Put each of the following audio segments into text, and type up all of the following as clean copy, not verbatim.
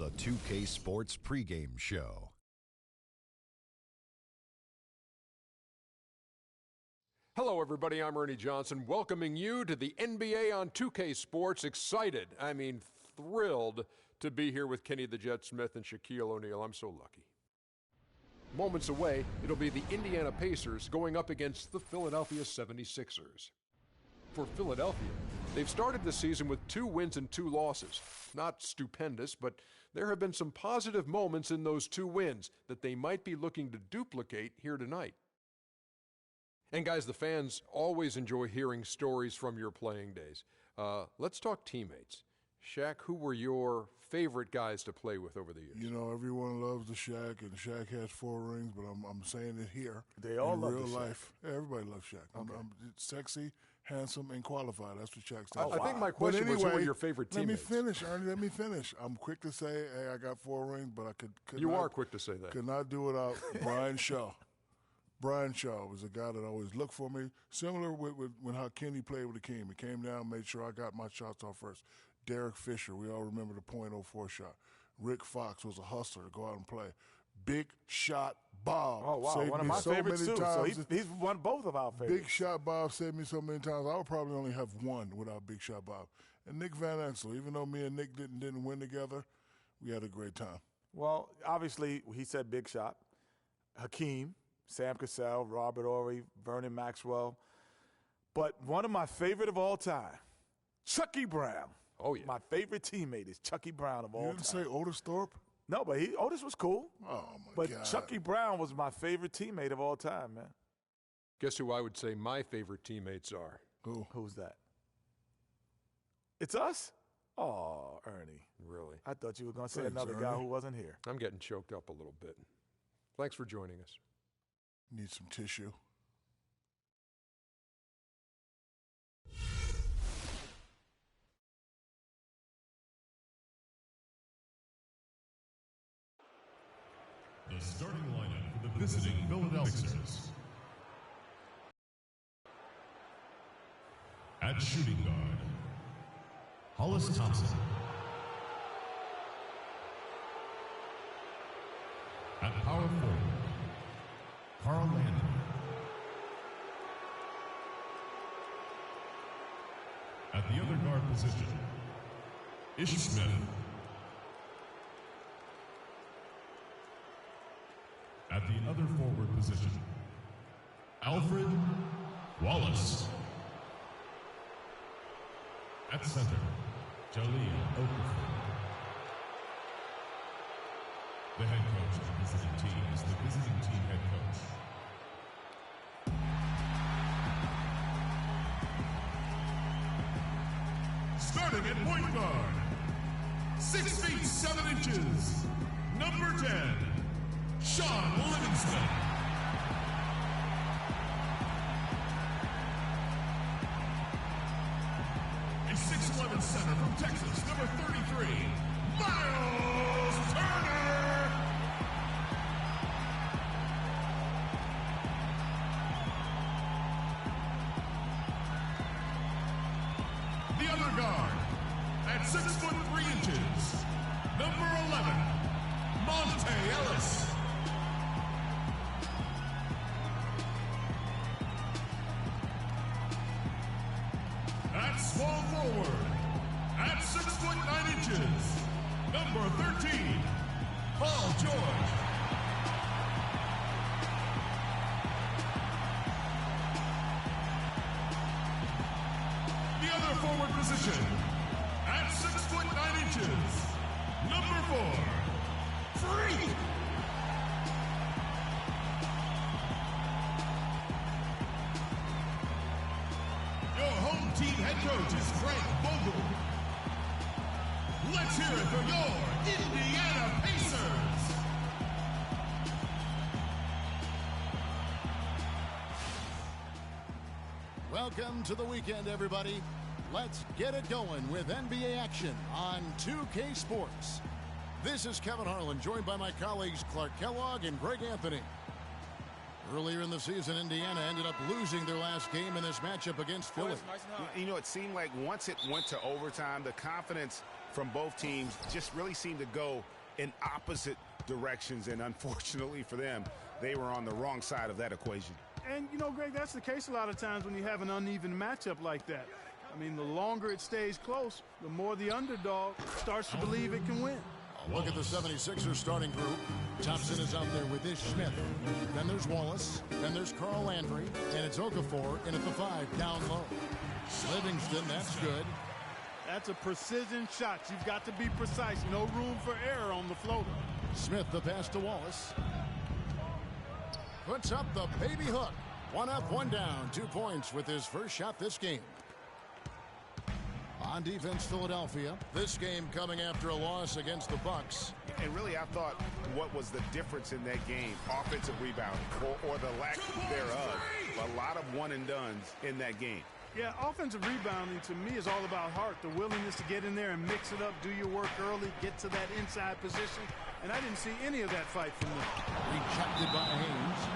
the 2K Sports pregame show. Hello, everybody. I'm Ernie Johnson, welcoming you to the NBA on 2K Sports. Excited, thrilled to be here with Kenny the Jet Smith and Shaquille O'Neal. I'm so lucky. Moments away, it'll be the Indiana Pacers going up against the Philadelphia 76ers. For Philadelphia, they've started the season with 2 wins and 2 losses. Not stupendous, but there have been some positive moments in those 2 wins that they might be looking to duplicate here tonight. And guys, the fans always enjoy hearing stories from your playing days. Let's talk teammates. Shaq, who were your favorite guys to play with over the years? You know, everyone loves the Shaq, and Shaq has 4 rings, but I'm saying it here. They all love real the life. Yeah, everybody loves Shaq. Okay. I'm sexy, handsome, and qualified. That's what Shaq stands for. I think my question was, who were your favorite teammates? Let me finish, Ernie. Let me finish. I'm quick to say, hey, I got 4 rings, but I could You not, are quick to say that. Could not do without Brian Shaw. Brian Shaw was a guy that always looked for me, similar with when how Kenny played with Akeem. He came down, made sure I got my shots off first. Derek Fisher, we all remember the .04 shot. Rick Fox was a hustler to go out and play. Big Shot Bob. Oh, wow, saved one of me my so favorites, many too. times. So he's won both of our favorites. Big Shot Bob saved me so many times. I would probably only have one without Big Shot Bob. And Nick Van Exel, even though me and Nick didn't win together, we had a great time. Well, obviously, he said Big Shot. Hakeem, Sam Cassell, Robert Horry, Vernon Maxwell. But one of my favorite of all time, Chucky Brown. Oh, yeah. My favorite teammate is Chucky Brown of all time. You didn't say Otis Thorpe? No, but Otis was cool. Oh, my but God. But Chucky Brown was my favorite teammate of all time, man. Guess who I would say my favorite teammates are? Who? Who's that? It's us? Oh, Ernie. Really? I thought you were going to say Thanks, another guy Ernie. who wasn't here. I'm getting choked up a little bit. Thanks for joining us. Need some tissue. The starting lineup for the visiting Philadelphia Sixers. At shooting guard, Hollis Thompson. At power forward, Carl Landry. At the other guard position, Ish Smith. At the other forward position, Alfred Wallace. At center, Jaleel Okafor. The head coach of the visiting team is the visiting team head coach. Starting at point guard, 6 feet 7 inches, number 10, Sean Livingston. A 6'11" center from Texas, number 33, Miles Turner. The other guard, at 6 foot 3 inches, number 11, Monte Ellis. At small forward, at 6 foot 9 inches, number 13, Paul George. The other forward position, at 6 foot 9 inches, number 4, Freak. Your home team head coach is Frank Vogel. Let's hear it for your Indiana Pacers. Welcome to the weekend, everybody. Let's get it going with NBA action on 2K Sports. This is Kevin Harlan, joined by my colleagues Clark Kellogg and Greg Anthony. Earlier in the season, Indiana ended up losing their last game in this matchup against Philly. You know, it seemed like once it went to overtime, the confidence from both teams just really seemed to go in opposite directions, and unfortunately for them, they were on the wrong side of that equation. And, you know, Greg, that's the case a lot of times when you have an uneven matchup like that. I mean, the longer it stays close, the more the underdog starts to believe it can win. Look at the 76ers starting group. Thompson is out there with Ish Smith. Then there's Wallace. Then there's Carl Landry. And it's Okafor in at the 5 down low. Livingston, that's good. That's a precision shot. You've got to be precise. No room for error on the floater. Smith, the pass to Wallace. Puts up the baby hook. 1 up, 1 down. 2 points with his first shot this game. On defense, Philadelphia. This game coming after a loss against the Bucks. And really, I thought what was the difference in that game? Offensive rebounding, or the lack thereof. A lot of one-and-dones in that game. Yeah, offensive rebounding to me is all about heart. The willingness to get in there and mix it up, do your work early, get to that inside position. And I didn't see any of that fight from them. Rejected by Haynes.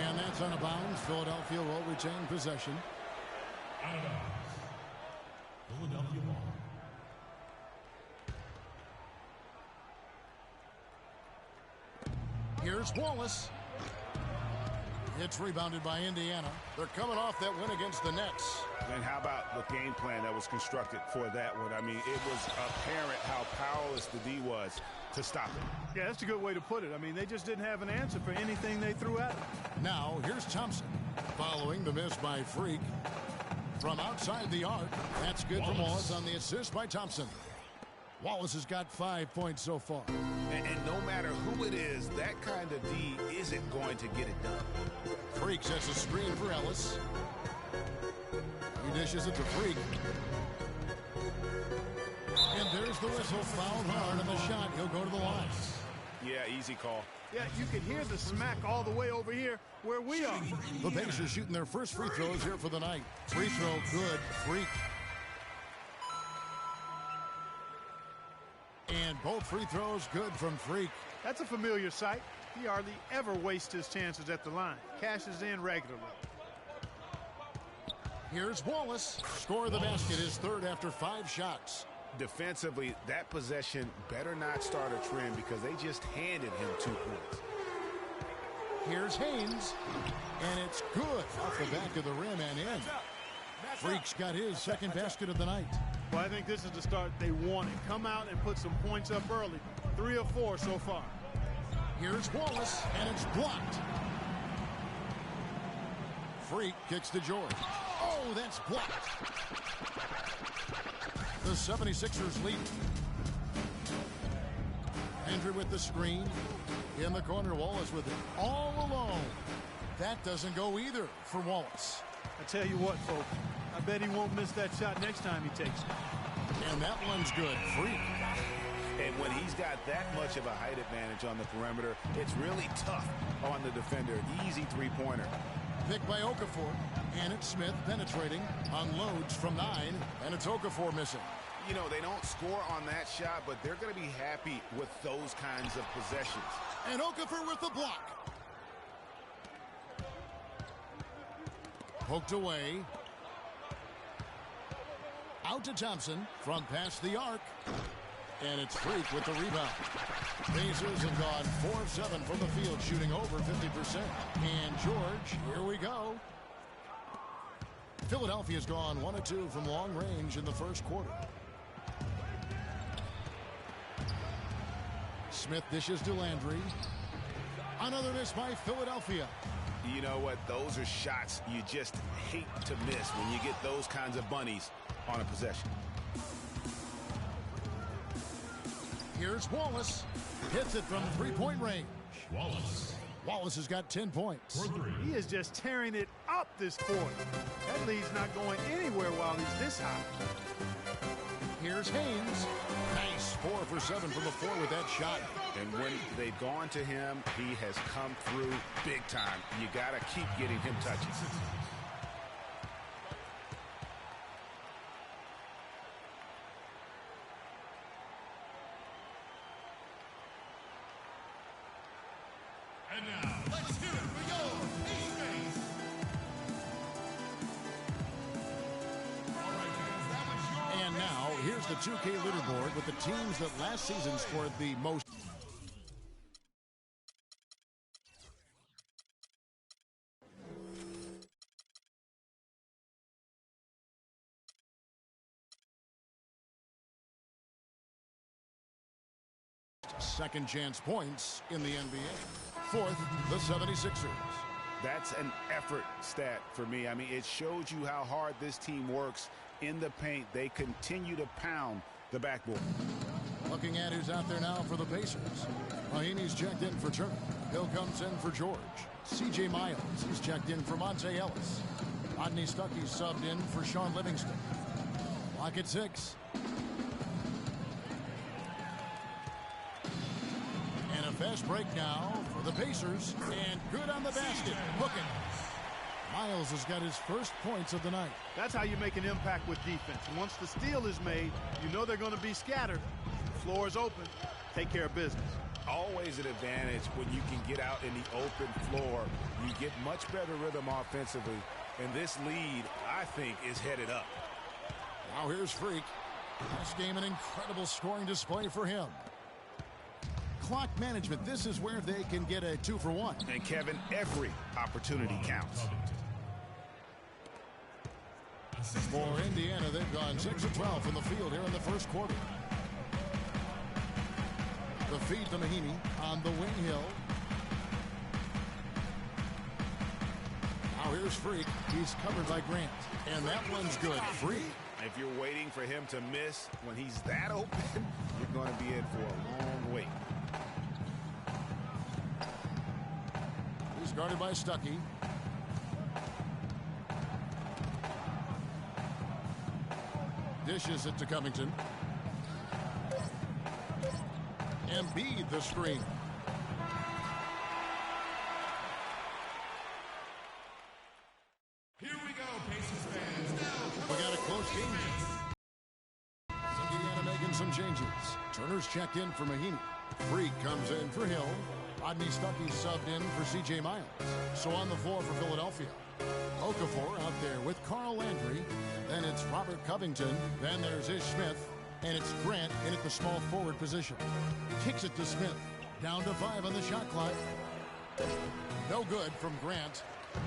And that's out of bounds. Philadelphia will retain possession. Out of bounds. Philadelphia ball. Here's Wallace. It's rebounded by Indiana. They're coming off that win against the Nets. And how about the game plan that was constructed for that one? I mean, it was apparent how powerless the D was to stop it. Yeah, that's a good way to put it. I mean, they just didn't have an answer for anything they threw at them. Now, here's Thompson. Following the miss by Freak. From outside the arc, that's good from Wallace on the assist by Thompson. Wallace has got 5 points so far. And no matter who it is, that kind of D isn't going to get it done. Freak sets a screen for Ellis. He dishes it to Freak. And there's the whistle. Fouled hard on the shot. He'll go to the line. Yeah, easy call. Yeah, you can hear the smack all the way over here where we are. The Pacers shooting their first free throws here for the night. Free throw good. Freak. And both free throws good from Freak. That's a familiar sight. He hardly ever wastes his chances at the line. Cashes in regularly. Here's Wallace. Score of the basket, his third after 5 shots. Defensively, that possession better not start a trend because they just handed him 2 points. Here's Haynes. And it's good off the back of the rim and in. Freak's got his second basket of the night. Well, I think this is the start they wanted. Come out and put some points up early. 3 of 4 so far. Here's Wallace, and it's blocked. Freak kicks to George. Oh, that's blocked. The 76ers lead. Andrew with the screen. In the corner, Wallace with it. All alone. That doesn't go either for Wallace. I tell you what, folks. I bet he won't miss that shot next time he takes it. And that one's good. Freak. And when he's got that much of a height advantage on the perimeter, it's really tough on the defender. Easy three-pointer. Picked by Okafor. And it's Smith penetrating. Unloads from 9. And it's Okafor missing. You know, they don't score on that shot, but they're going to be happy with those kinds of possessions. And Okafor with the block. Poked away. Out to Thompson from past the arc. And it's Freak with the rebound. Pacers have gone 4 of 7 from the field, shooting over 50%. And George, here we go. Philadelphia's gone 1 of 2 from long range in the first quarter. Smith dishes to Landry. Another miss by Philadelphia. You know what? Those are shots you just hate to miss when you get those kinds of bunnies on a possession. Here's Wallace. Hits it from 3-point range. Wallace has got 10 points. He is just tearing it up this quarter. That lead's not going anywhere while he's this high. Here's Haynes. Nice 4 for 7 from the floor with that shot. And when they've gone to him, he has come through big time. You got to keep getting him touches. And now, let's hear it for your teammates. And now, here's the 2K leaderboard with the teams that last season scored the most second chance points in the NBA. Fourth, the 76ers. That's an effort stat for me. I mean, it shows you how hard this team works in the paint. They continue to pound the backboard. Looking at who's out there now for the Pacers. Mahinmi's checked in for Turner. Hill comes in for George. C.J. Miles, he's checked in for Monte Ellis. Rodney Stuckey's subbed in for Sean Livingston. Clock at 6. And a fast break now for the Pacers. And good on the basket. Looking. Miles has got his first points of the night. That's how you make an impact with defense. Once the steal is made, you know they're going to be scattered. The floor is open. Take care of business. Always an advantage when you can get out in the open floor. You get much better rhythm offensively. And this lead, I think, is headed up. Now here's Freak. Last game, an incredible scoring display for him. Clock management. This is where they can get a 2-for-1. And Kevin, every opportunity counts. For Indiana, they've gone 6 of 12 from the field here in the first quarter. The feed to Mahinmi on the wing hill. Now here's Freak. He's covered by Grant. And that one's good. Freak. If you're waiting for him to miss when he's that open, you're going to be in for a long wait. He's guarded by Stuckey. Dishes it to Covington. Embiid the screen. Here we go, Pacers fans. Now, We got a close game. Indiana making some changes. Turner's checked in for Mahinmi. Freak comes in for Hill. Rodney Stuckey subbed in for C.J. Miles. So on the floor for Philadelphia. Okafor out there with Carl Landry. Then it's Robert Covington. Then there's Ish Smith. And it's Grant in at the small forward position. Kicks it to Smith. Down to 5 on the shot clock. No good from Grant.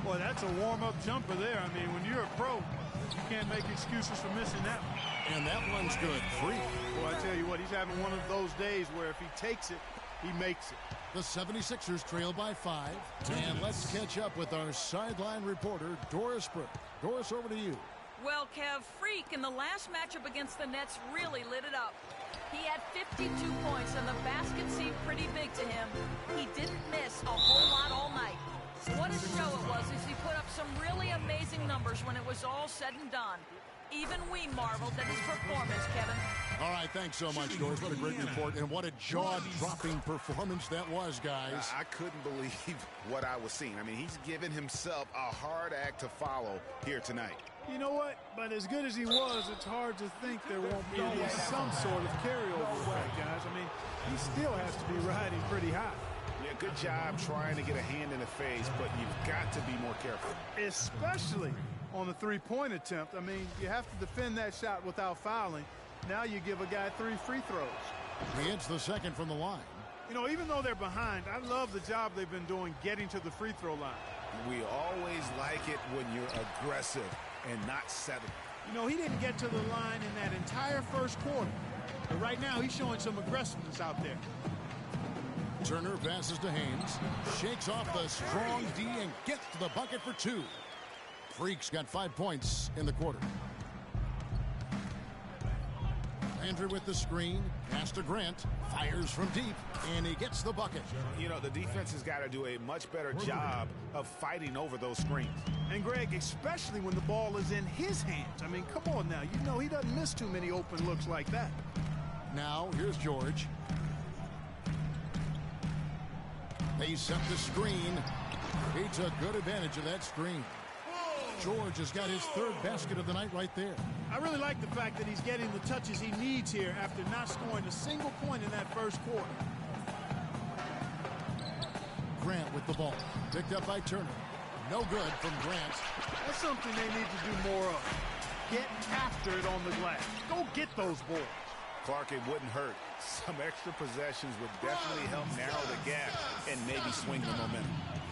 Boy, that's a warm-up jumper there. I mean, when you're a pro, you can't make excuses for missing that one. And that one's good. Freak. Boy, I tell you what, he's having one of those days where if he takes it, he makes it. The 76ers trail by 5. And let's catch up with our sideline reporter, Doris Burke. Doris, over to you. Well, Kev, Freak in the last matchup against the Nets really lit it up. He had 52 points, and the basket seemed pretty big to him. He didn't miss a whole lot all night. What a show it was as he put up some really amazing numbers when it was all said and done. Even we marveled at his performance, Kevin. All right, thanks so much, Doris. What a great report, and what a jaw-dropping performance that was, guys. I couldn't believe what I was seeing. I mean, he's given himself a hard act to follow here tonight. You know what? But as good as he was, it's hard to think there won't be at least some sort of carryover effect, guys. I mean, he still has to be riding pretty high. Yeah, good job trying to get a hand in the face, but you've got to be more careful. Especially on the three-point attempt. I mean, you have to defend that shot without fouling. Now you give a guy 3 free throws. He hits the second from the line. You know, even though they're behind, I love the job they've been doing getting to the free throw line. We always like it when you're aggressive and not settling. You know, he didn't get to the line in that entire first quarter. But right now, he's showing some aggressiveness out there. Turner passes to Haynes. Shakes off the strong D and gets to the bucket for 2. Freak's got 5 points in the quarter. Andrew with the screen. Pass to Grant. Fires from deep. And he gets the bucket. You know, the defense has got to do a much better job of fighting over those screens. And, Greg, especially when the ball is in his hands. I mean, come on now. You know he doesn't miss too many open looks like that. Now, here's George. They set the screen. He took good advantage of that screen. George has got his 3rd basket of the night right there. I really like the fact that he's getting the touches he needs here after not scoring a single point in that first quarter. Grant with the ball. Picked up by Turner. No good from Grant. That's something they need to do more of. get after it on the glass. Go get those boards. Clark, it wouldn't hurt. Some extra possessions would definitely help narrow the gap and maybe swing the momentum.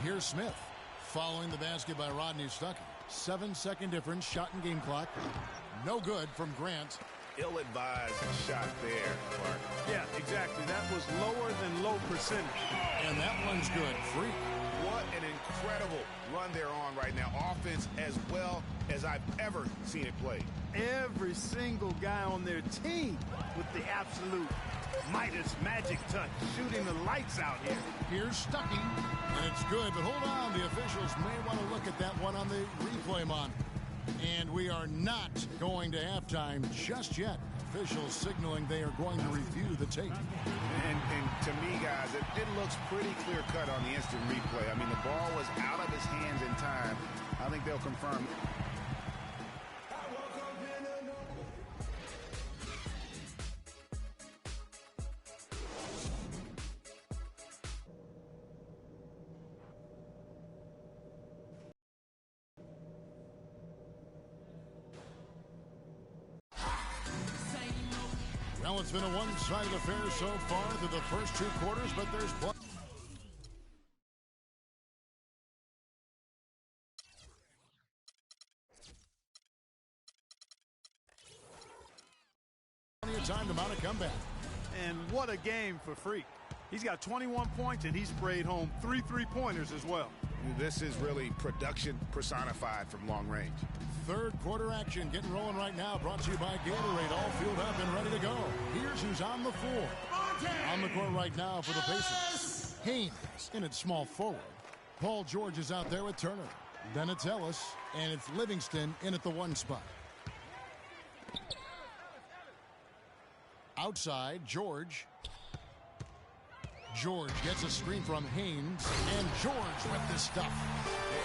Here's Smith following the basket by Rodney Stuckey. 7-second difference, shot and game clock. No good from Grant. Ill-advised shot there, Clark. Yeah, exactly. That was lower than low percentage. And that one's good. Freak. What an incredible run they're on right now. Offense as well as I've ever seen it played. Every single guy on their team with the absolute Midas magic touch, shooting the lights out here. Here's Stuckey, and it's good, but hold on. The officials may want to look at that one on the replay monitor. And we are not going to halftime just yet. Officials signaling they are going to review the tape. And to me, guys, it looks pretty clear-cut on the instant replay. I mean, the ball was out of his hands in time. I think they'll confirm. Well, it's been a one-sided affair so far through the first two quarters, but there's plenty of time to mount a comeback. And what a game for Freak. He's got 21 points, and he sprayed home 3 3-pointers as well. This is really production personified from long range. Third quarter action getting rolling right now, brought to you by Gatorade, all fueled up and ready to go. Here's who's on the floor. On the court right now for the Pacers. Haynes in at small forward. Paul George is out there with Turner. Then it's Ellis, and it's Livingston in at the 1 spot. Outside, George. George gets a screen from Haynes, and George with this stuff.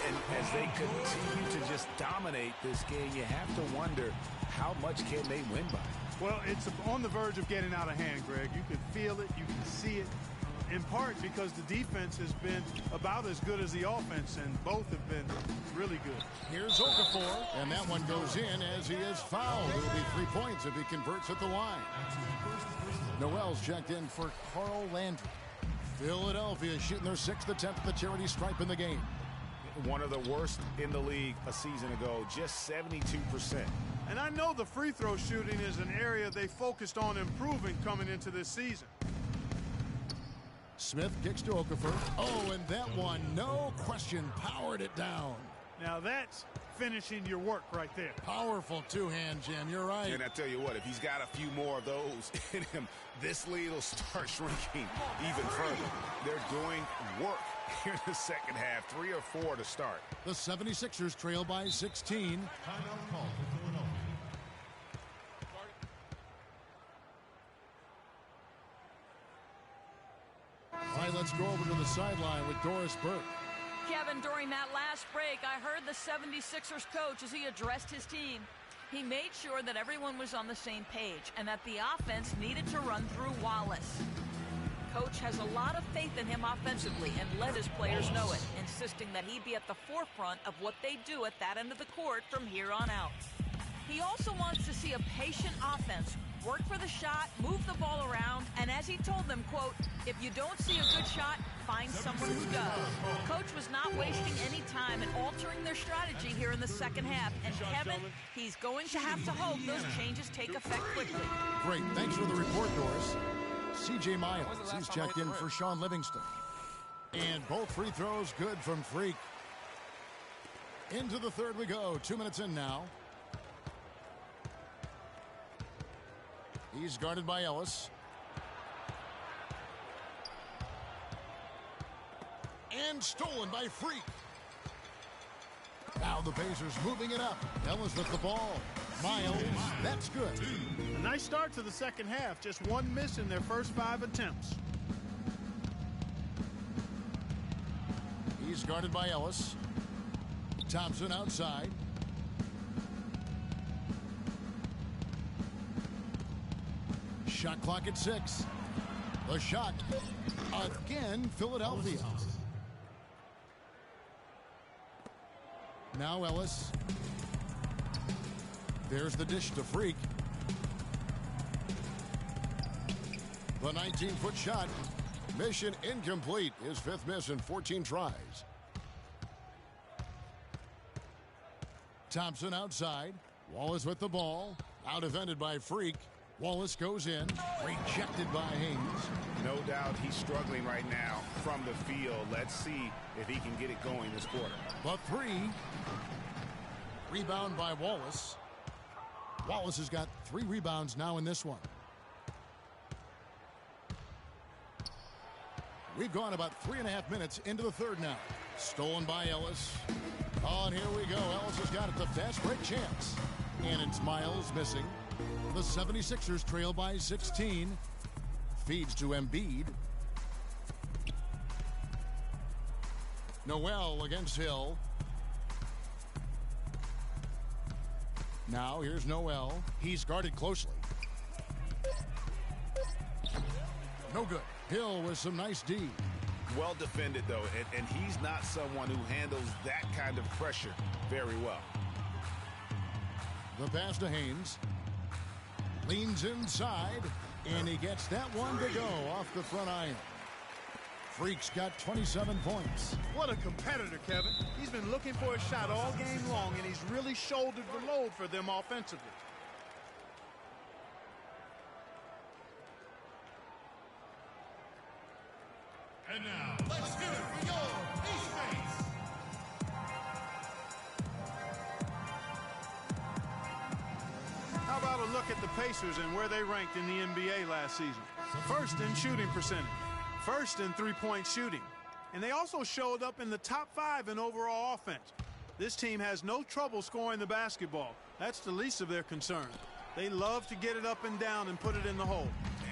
And as they continue to just dominate this game, you have to wonder how much can they win by. Well, it's on the verge of getting out of hand, Greg. You can feel it, you can see it, in part because the defense has been about as good as the offense, and both have been really good. Here's Okafor, and that one goes in as he is fouled. It'll be 3 points if he converts at the line. Noel's checked in for Carl Landry. Philadelphia shooting their 6th attempt at the charity stripe in the game. One of the worst in the league a season ago, just 72%. And I know the free throw shooting is an area they focused on improving coming into this season. Smith kicks to Okafor. Oh, and that one, no question, powered it down. Now that's finishing your work right there. Powerful two-hand jam, you're right. And I tell you what, if he's got a few more of those in him, this lead will start shrinking even further. They're doing work here in the second half, 3 or 4 to start. The 76ers trail by 16. Timeout call for Philadelphia. All right, let's go over to the sideline with Doris Burke. Kevin, during that last break, I heard the 76ers coach as he addressed his team. He made sure that everyone was on the same page and that the offense needed to run through Wallace. Coach has a lot of faith in him offensively and let his players know it, insisting that he be at the forefront of what they do at that end of the court from here on out. He also wants to see a patient offense, work for the shot, move the ball around, and as he told them, quote, if you don't see a good shot, find someone who does. Coach was not wasting any time in altering their strategy here in the second half. And Kevin, he's going to have to hope those changes take effect quickly. Great. Thanks for the report, Doris. C.J. Miles, he's checked in for Sean Livingston. And both free throws good from Freak. Into the third we go. 2 minutes in now. He's guarded by Ellis. And stolen by Freak. Now the Pacers moving it up. Ellis with the ball. Miles, that's good. A nice start to the second half. Just one miss in their first 5 attempts. He's guarded by Ellis. Thompson outside. Shot clock at 6. The shot again, Philadelphia. Now Ellis. There's the dish to Freak. The 19-foot shot. Mission incomplete. His 5th miss in 14 tries. Thompson outside. Wallace with the ball. Out defended by Freak. Wallace goes in. Rejected by Haynes. No doubt he's struggling right now from the field. Let's see if he can get it going this quarter. The 3. Rebound by Wallace. Wallace has got 3 rebounds now in this one. We've gone about 3.5 minutes into the third now. Stolen by Ellis. Oh, and here we go. Ellis has got it. The fast break chance. And it's Miles missing. The 76ers trail by 16. Feeds to Embiid. Noel against Hill. Now here's Noel. He's guarded closely. No good. Hill with some nice D. Well defended, though, and he's not someone who handles that kind of pressure very well. The pass to Haynes. Leans inside, and he gets that one to go off the front iron. Freak's got 27 points. What a competitor, Kevin. He's been looking for a shot all game long, and he's really shouldered the load for them offensively. And now, let's hear it for your teammates. How about a look at the Pacers and where they ranked in the NBA last season? First in shooting percentage, first in three-point shooting, and they also showed up in the top 5 in overall offense. This team has no trouble scoring the basketball. That's the least of their concern. They love to get it up and down and put it in the hole.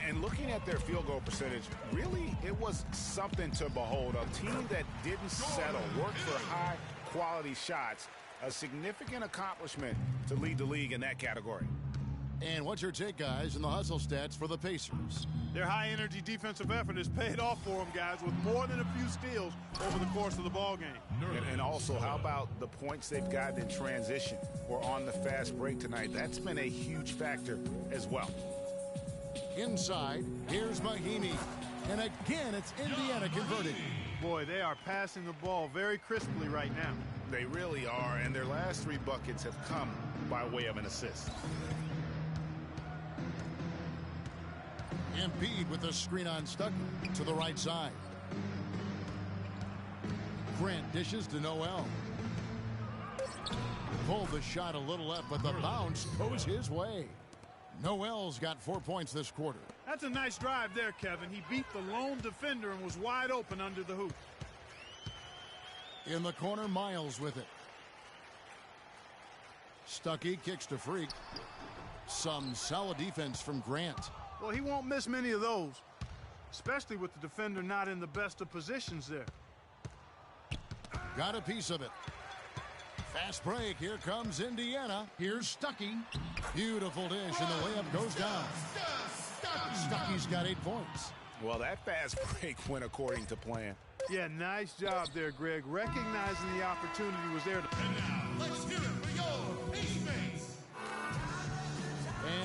And looking at their field goal percentage, really, it was something to behold. A team that didn't settle, worked for high-quality shots. A significant accomplishment to lead the league in that category. And what's your take, guys, in the hustle stats for the Pacers? Their high-energy defensive effort has paid off for them, guys, with more than a few steals over the course of the ballgame. And also, how about the points they've gotten in transition or on the fast break tonight? That's been a huge factor as well. Inside, here's Mahimi. And again, it's Indiana converting. Boy, they are passing the ball very crisply right now. They really are, and their last 3 buckets have come by way of an assist. Embiid with the screen on Stucker to the right side. Grant dishes to Noel. Pulled the shot a little left, but the bounce goes his way. Noel's got 4 points this quarter. That's a nice drive there, Kevin. He beat the lone defender and was wide open under the hoop. In the corner, Miles with it. Stuckey kicks to Freak. Some solid defense from Grant. Well, he won't miss many of those, especially with the defender not in the best of positions there. Got a piece of it. Fast break. Here comes Indiana. Here's Stuckey. Beautiful dish, and the layup goes down. Stuckey's got 8 points. Well, that fast break went according to plan. Yeah, nice job there, Greg. Recognizing the opportunity was there. And now, let's hear it for your teammates.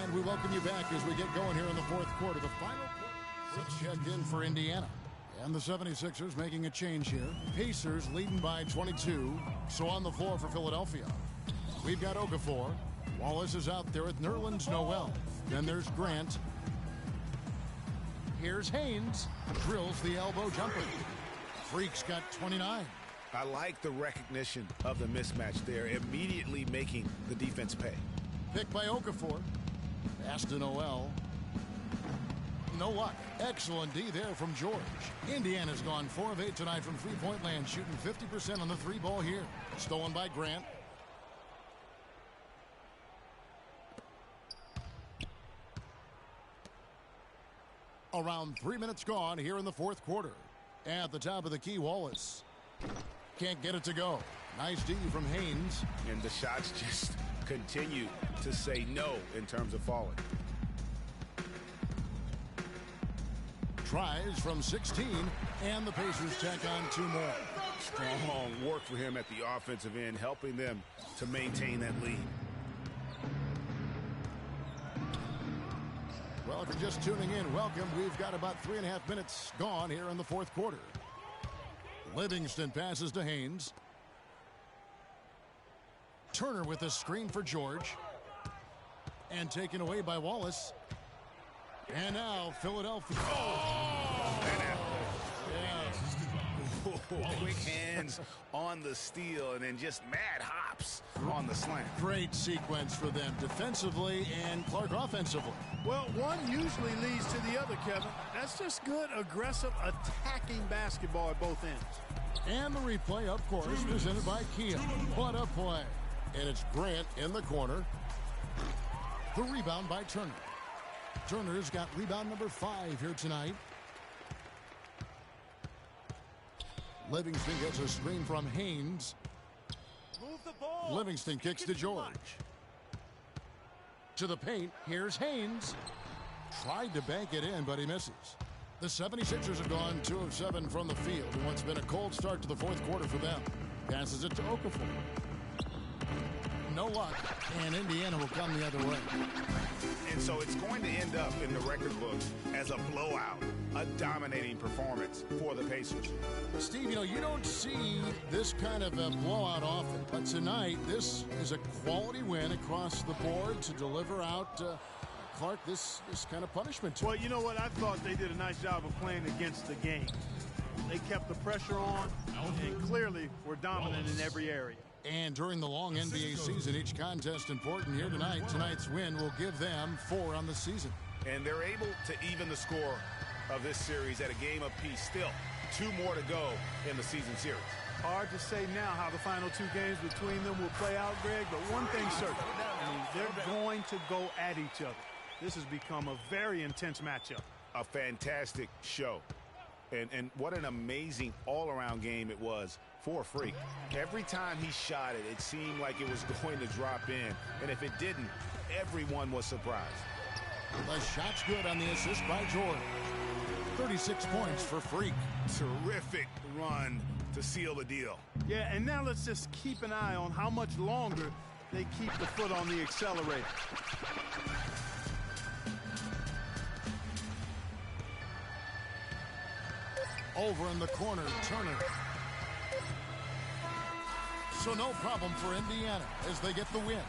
And we welcome you back as we get going here in the fourth quarter. The final quarter. Check in for Indiana. And the 76ers making a change here. Pacers leading by 22. So on the floor for Philadelphia, we've got Okafor. Wallace is out there with Nerlens Noel. Then there's Grant. Here's Haynes. Drills the elbow jumper. Freak's got 29. I like the recognition of the mismatch there, immediately making the defense pay. Picked by Okafor. Pass to Noel. No luck. Excellent D there from George. Indiana's gone 4 of 8 tonight from three-point land, shooting 50% on the 3-ball here. Stolen by Grant. Around 3 minutes gone here in the fourth quarter. At the top of the key, Wallace. Can't get it to go. Nice D from Haynes. And the shots just continue to say no in terms of falling. Tries from 16, and the Pacers tack on 2 more. Strong work for him at the offensive end, helping them to maintain that lead. Well, if you're just tuning in, welcome. We've got about 3.5 minutes gone here in the fourth quarter. Livingston passes to Haynes. Turner with a screen for George. And taken away by Wallace. And now Philadelphia. Quick hands on the steal and then just mad hops on the slant. Great sequence for them defensively and Clark offensively. Well, one usually leads to the other, Kevin. That's just good, aggressive, attacking basketball at both ends. And the replay, of course, presented by Kia. What a play. And it's Grant in the corner. The rebound by Turner. Turner's got rebound number 5 here tonight. Livingston gets a screen from Haynes. Move the ball. Livingston kicks to George. To the paint. Here's Haynes. Tried to bank it in, but he misses. The 76ers have gone 2 of 7 from the field in what's been a cold start to the fourth quarter for them. Passes it to Okafor. No luck, and Indiana will come the other way. And so it's going to end up in the record books as a blowout, a dominating performance for the Pacers. Steve, you don't see this kind of a blowout often, but tonight this is a quality win across the board to deliver out Clark this kind of punishment. Well, you know what? I thought they did a nice job of playing against the game. They kept the pressure on and clearly were dominant in every area. And during the long NBA season, each contest important here tonight. Tonight's win will give them 4 on the season. And they're able to even the score of this series at a game apiece. Still, 2 more to go in the season series. Hard to say now how the final 2 games between them will play out, Greg, but one thing's certain. They're going to go at each other. This has become a very intense matchup. A fantastic show. And what an amazing all-around game it was for Freak. Every time he shot it, it seemed like it was going to drop in. And if it didn't, everyone was surprised. The shot's good on the assist by Jordan. 36 points for Freak. Terrific run to seal the deal. Yeah, and now let's just keep an eye on how much longer they keep the foot on the accelerator. Over in the corner, Turner. So no problem for Indiana as they get the win.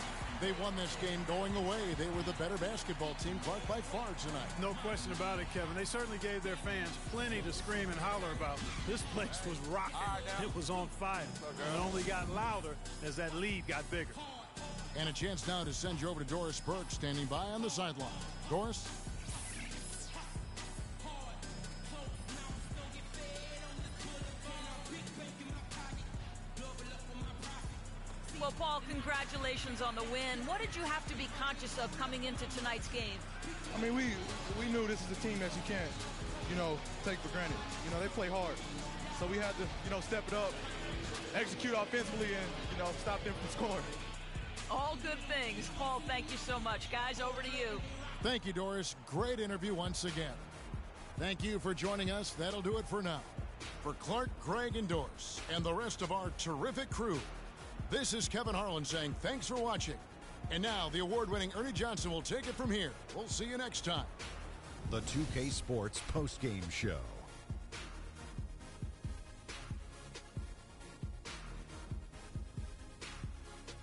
They won this game going away. They were the better basketball team, Clark, by far tonight. No question about it, Kevin. They certainly gave their fans plenty to scream and holler about. This place was rocking. It was on fire. And it only got louder as that lead got bigger. And a chance now to send you over to Doris Burke, standing by on the sideline. Doris? Well, Paul, congratulations on the win. What did you have to be conscious of coming into tonight's game? I mean, we knew this is a team that you can't, take for granted. They play hard. So we had to, step it up, execute offensively, and, stop them from scoring. All good things. Paul, thank you so much. Guys, over to you. Thank you, Doris. Great interview once again. Thank you for joining us. That'll do it for now. For Clark, Greg, and Doris, and the rest of our terrific crew, this is Kevin Harlan saying thanks for watching. And now the award-winning Ernie Johnson will take it from here. We'll see you next time. The 2K Sports postgame show.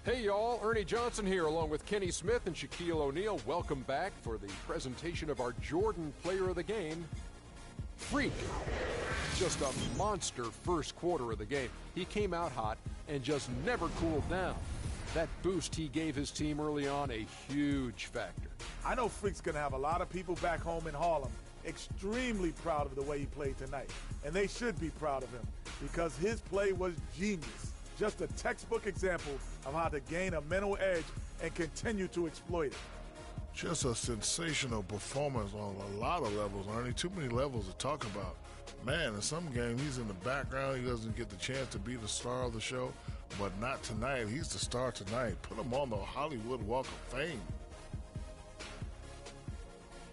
Hey, y'all. Ernie Johnson here, along with Kenny Smith and Shaquille O'Neal. Welcome back for the presentation of our Jordan Player of the Game, Freak. Just a monster first quarter of the game. He came out hot and just never cooled down. That boost he gave his team early on, a huge factor. I know Freak's going to have a lot of people back home in Harlem extremely proud of the way he played tonight. And they should be proud of him because his play was genius. Just a textbook example of how to gain a mental edge and continue to exploit it. Just a sensational performance on a lot of levels, Ernie. Too many levels to talk about. Man, in some games, he's in the background. He doesn't get the chance to be the star of the show, but not tonight. He's the star tonight. Put him on the Hollywood Walk of Fame.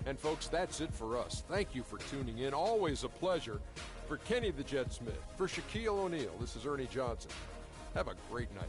And, folks, that's it for us. Thank you for tuning in. Always a pleasure. For Kenny the Jet Smith, for Shaquille O'Neal, this is Ernie Johnson. Have a great night.